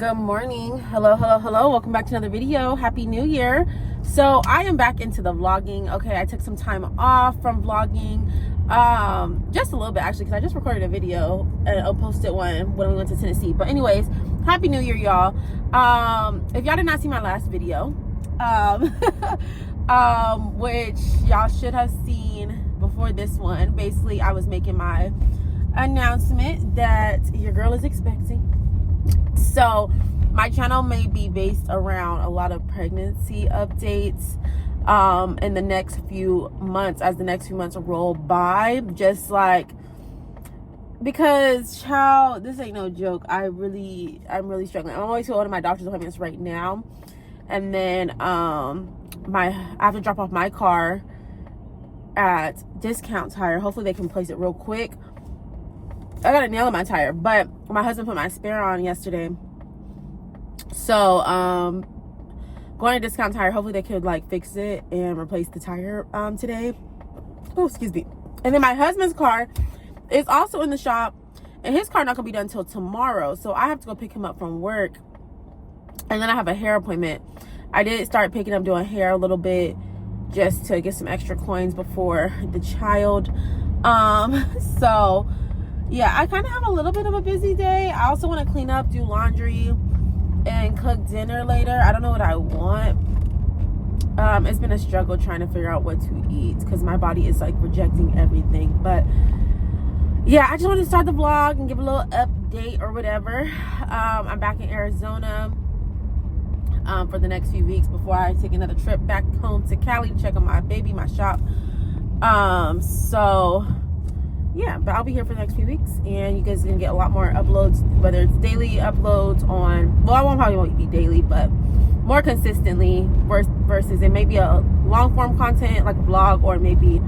Good morning. Hello. Welcome back to another video. Happy New Year. So I am back into the vlogging. Okay, I took some time off from vlogging, just a little bit actually, because I just recorded a video and I'll post it when we went to Tennessee. But anyways, Happy New Year, y'all. If y'all did not see my last video, which y'all should have seen before this one, basically I was making my announcement that your girl is expecting. So my channel may be based around a lot of pregnancy updates in the next few months, as the next few months roll by, just like, because child, this ain't no joke. I'm really struggling. I'm always going to my doctor's appointments right now, and then I have to drop off my car at Discount Tire. Hopefully they can place it real quick. I got a nail in my tire, but my husband put my spare on yesterday. So, going to Discount Tire, hopefully they could like fix it and replace the tire today. Oh, excuse me. And then my husband's car is also in the shop, and his car not gonna be done until tomorrow. So I have to go pick him up from work, and then I have a hair appointment. I did start picking up doing hair a little bit just to get some extra coins before the child. So yeah, I kind of have a little bit of a busy day. I also want to clean up, do laundry, and cook dinner later. I don't know what I want. It's been a struggle trying to figure out what to eat because my body is like rejecting everything. But yeah, I just want to start the vlog and give a little update or whatever. I'm back in Arizona for the next few weeks before I take another trip back home to Cali to check on my baby, my shop. So yeah, but I'll be here for the next few weeks, and you guys are gonna get a lot more uploads, whether it's daily uploads on, well, probably won't be daily, but more consistently versus it may be a long form content like a vlog, or maybe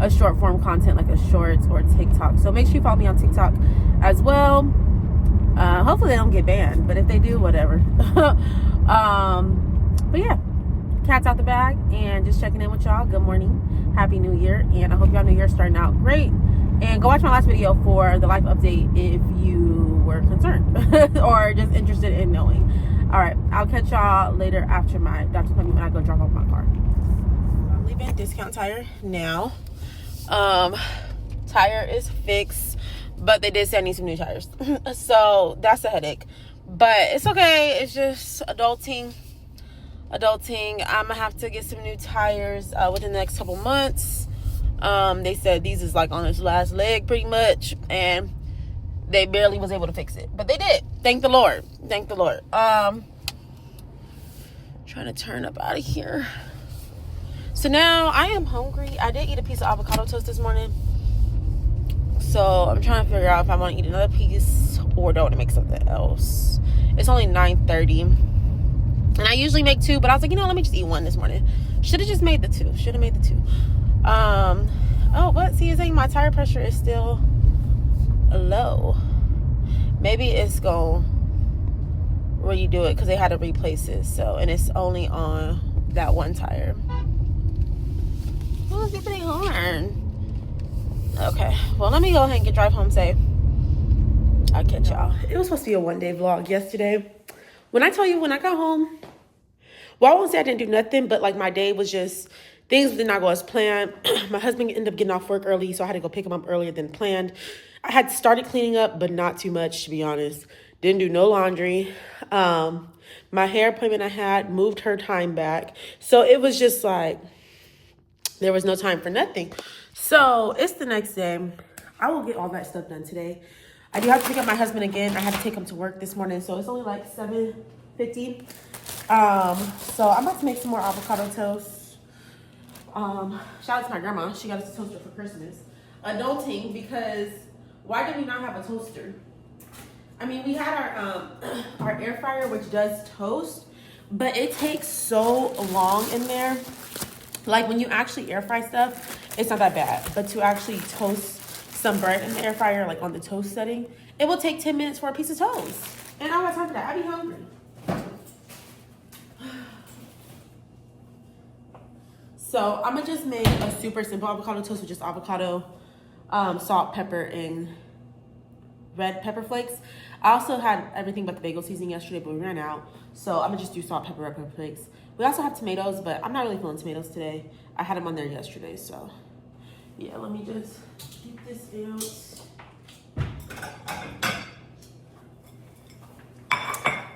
a short form content like a shorts or TikTok. So make sure you follow me on TikTok as well. Hopefully they don't get banned, but if they do, whatever. But yeah, cat's out the bag, and just checking in with y'all. Good morning, Happy New Year, and I hope y'all New Year starting out great. And go watch my last video for the life update if you were concerned or just interested in knowing. All right, I'll catch y'all later after my doctor's appointment when I go drop off my car. I'm leaving Discount Tire now. Tire is fixed, but they did say I need some new tires. So that's a headache, but it's okay. It's just adulting. I'm gonna have to get some new tires within the next couple months. They said these is like on its last leg pretty much, and they barely was able to fix it, but they did. Thank the Lord. Trying to turn up out of here. So now I am hungry. I did eat a piece of avocado toast this morning, so I'm trying to figure out if I want to eat another piece or do I want to make something else. It's only 9:30, and I usually make two, but I was like, let me just eat one this morning. Should have made the two. Oh, but see, it's saying my tire pressure is still low. Maybe it's gonna redo it because they had to replace it. So, and it's only on that one tire. Who's beeping horn? Okay, well, let me go ahead and drive home safe. I'll catch y'all. It was supposed to be a one-day vlog yesterday. When I tell you, when I got home, well, I won't say I didn't do nothing, but like my day was just, things did not go as planned. My husband ended up getting off work early, so I had to go pick him up earlier than planned. I had started cleaning up, but not too much, to be honest. Didn't do no laundry. My hair appointment I had moved her time back. So it was just like, there was no time for nothing. So it's the next day. I will get all that stuff done today. I do have to pick up my husband again. I had to take him to work this morning, so it's only like 7:50. So I'm about to make some more avocado toast. Shout out to my grandma. She got us a toaster for Christmas. Adulting, because why did we not have a toaster? I mean, we had our air fryer, which does toast, but it takes so long in there. Like when you actually air fry stuff, it's not that bad. But to actually toast some bread in the air fryer, like on the toast setting, it will take 10 minutes for a piece of toast. And I don't have time for that. I'd be hungry. So I'm gonna just make a super simple avocado toast with just avocado, salt, pepper, and red pepper flakes. I also had everything but the bagel seasoning yesterday, but we ran out. So I'm gonna just do salt, pepper, red pepper flakes. We also have tomatoes, but I'm not really feeling tomatoes today. I had them on there yesterday, so yeah, let me just keep this out.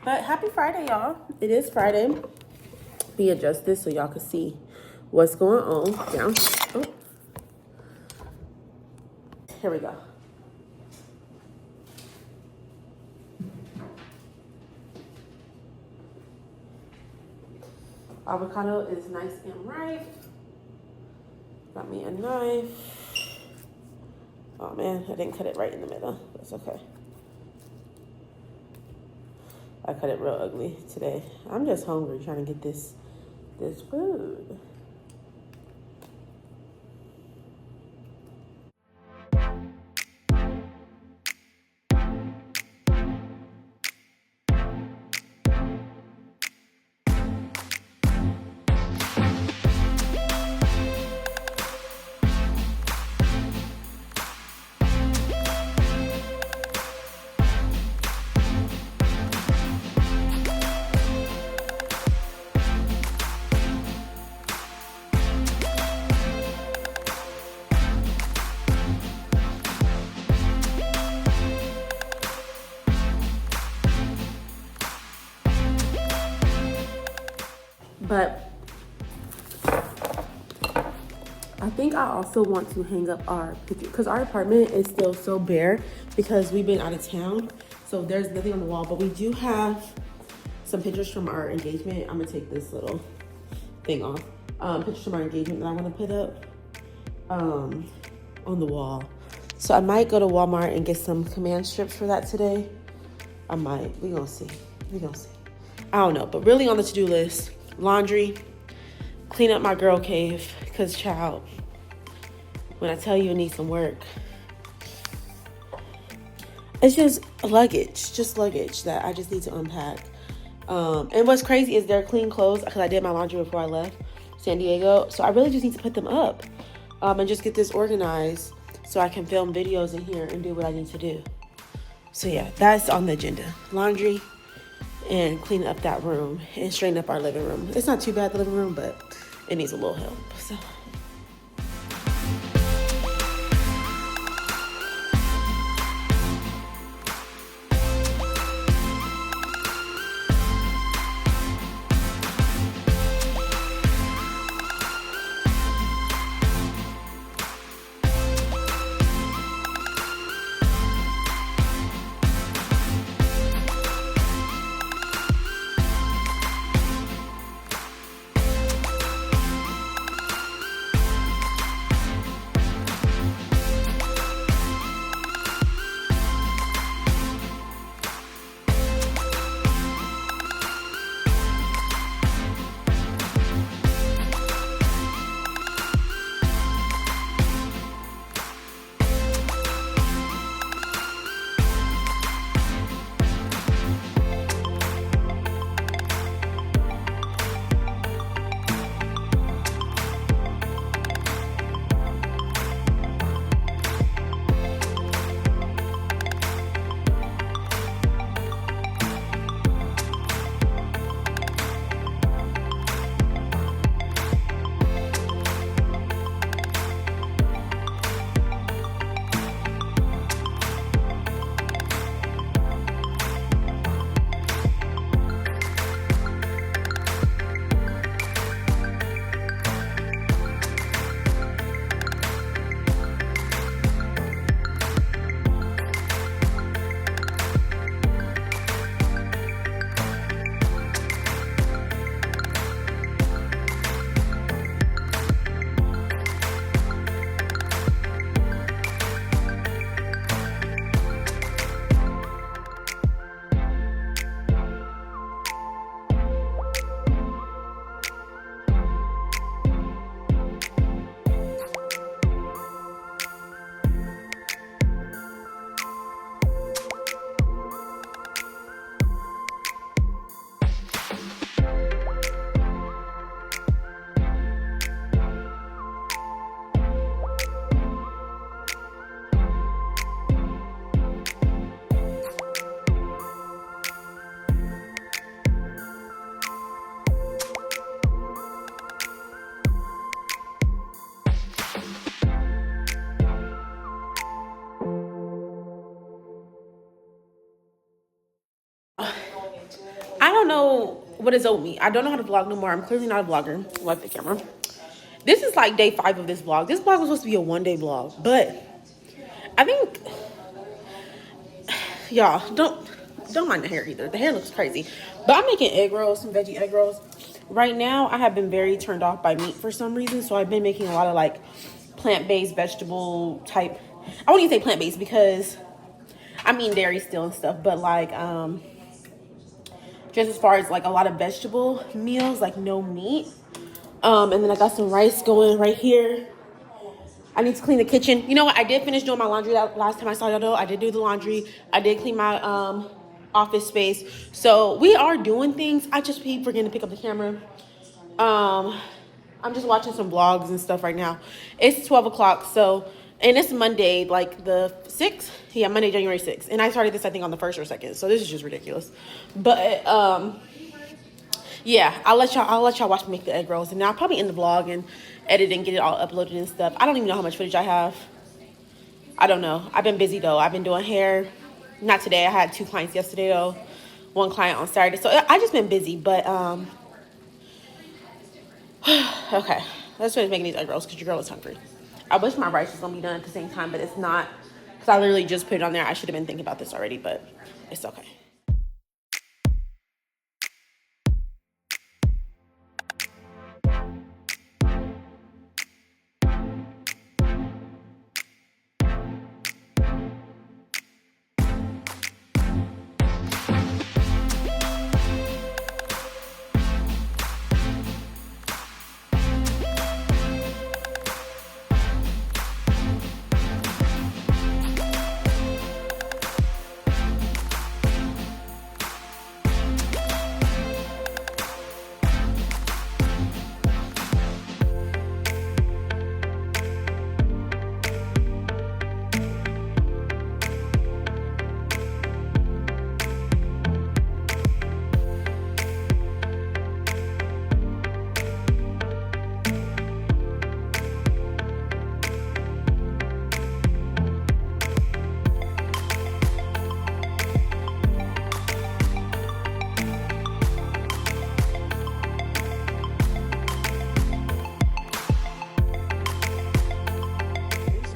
But happy Friday, y'all. It is Friday. Let me adjust this so y'all can see what's going on down here. Oh. Here we go. Avocado is nice and ripe. Got me a knife. Oh man, I didn't cut it right in the middle. That's okay. I cut it real ugly today. I'm just hungry trying to get this food. But I think I also want to hang up our picture because our apartment is still so bare because we've been out of town. So there's nothing on the wall, but we do have some pictures from our engagement. I'm gonna take this little thing off. Pictures from our engagement that I want to put up on the wall. So I might go to Walmart and get some command strips for that today. I might. We gonna see. I don't know, but really on the to-do list, laundry, clean up my girl cave, because child, when I tell you it needs some work, it's just luggage that I just need to unpack. And what's crazy is they're clean clothes because I did my laundry before I left San Diego. So I really just need to put them up and just get this organized so I can film videos in here and do what I need to do. So yeah, that's on the agenda. Laundry and clean up that room and straighten up our living room. It's not too bad, the living room, but it needs a little help. So. don't know what is owed me. I don't know how to vlog no more. I'm clearly not a vlogger. Left the camera. This is like day 5 of this vlog. This vlog was supposed to be a 1-day vlog, but I think y'all don't mind the hair either. The hair looks crazy. But I'm making egg rolls, some veggie egg rolls. Right now, I have been very turned off by meat for some reason. So I've been making a lot of like plant-based vegetable type. I won't even say plant-based because I mean dairy still and stuff. But like just as far as like a lot of vegetable meals, like no meat. And then I got some rice going right here. I need to clean the kitchen. You know what? I did finish doing my laundry that last time I saw y'all though. I did do the laundry. I did clean my office space. So we are doing things. I just keep forgetting to pick up the camera. I'm just watching some vlogs and stuff right now. It's 12 o'clock. So, and it's Monday, like the 6th. Yeah, Monday, January 6th. And I started this, I think, on the 1st or 2nd. So this is just ridiculous. But yeah, I'll let y'all watch me make the egg rolls, and then I'll probably end the vlog and edit and get it all uploaded and stuff. I don't even know how much footage I have. I don't know. I've been busy though. I've been doing hair. Not today. I had 2 clients yesterday though. 1 client on Saturday. So I just been busy, but okay. Let's finish making these egg rolls because your girl is hungry. I wish my rice was gonna be done at the same time, but it's not because I literally just put it on there. I should have been thinking about this already, but it's okay.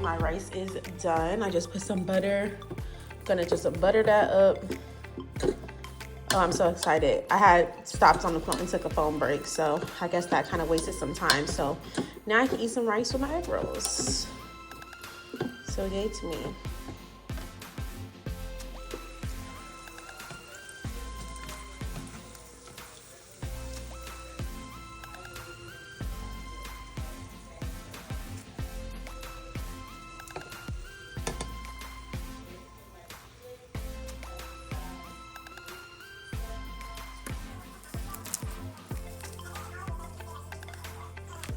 My rice is done. I just put some butter. Gonna just butter that up. Oh, I'm so excited. I had stopped on the phone and took a phone break, so I guess that kind of wasted some time. So now I can eat some rice with my egg rolls. So yay to me.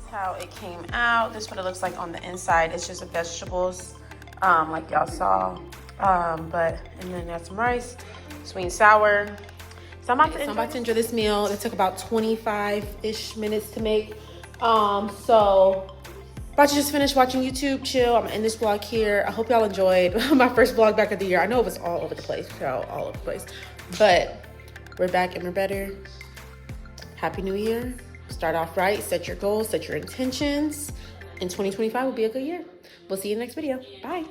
How it came out. This is what it looks like on the inside. It's just vegetables, like y'all saw. And then that's some rice, sweet and sour. So I'm about to enjoy this meal. It took about 25-ish minutes to make. So about to just finish watching YouTube, chill. I'm gonna end this vlog here. I hope y'all enjoyed my first vlog back of the year. I know it was all over the place, all over the place, but we're back and we're better. Happy New Year. Start off right, set your goals, set your intentions, and 2025 will be a good year. We'll see you in the next video. Bye.